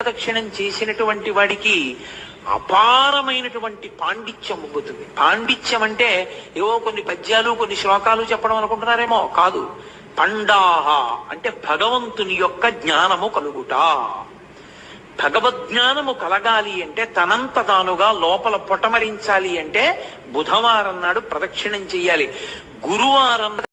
ప్రదక్షిణం చేసినటువంటి వాడికి అపారమైనటువంటి పాండిత్యం ఉబ్బుతుంది. పాండిత్యం అంటే ఏవో కొన్ని పద్యాలు కొన్ని శ్లోకాలు చెప్పడం అనుకుంటున్నారేమో, కాదు. పండాహ అంటే భగవంతుని యొక్క జ్ఞానము కలుగుట. భగవద్జ్ఞానము కలగాలి అంటే తనంత తానుగా లోపల పొటమరించాలి అంటే బుధవారం నాడు ప్రదక్షిణం చెయ్యాలి. గురువారం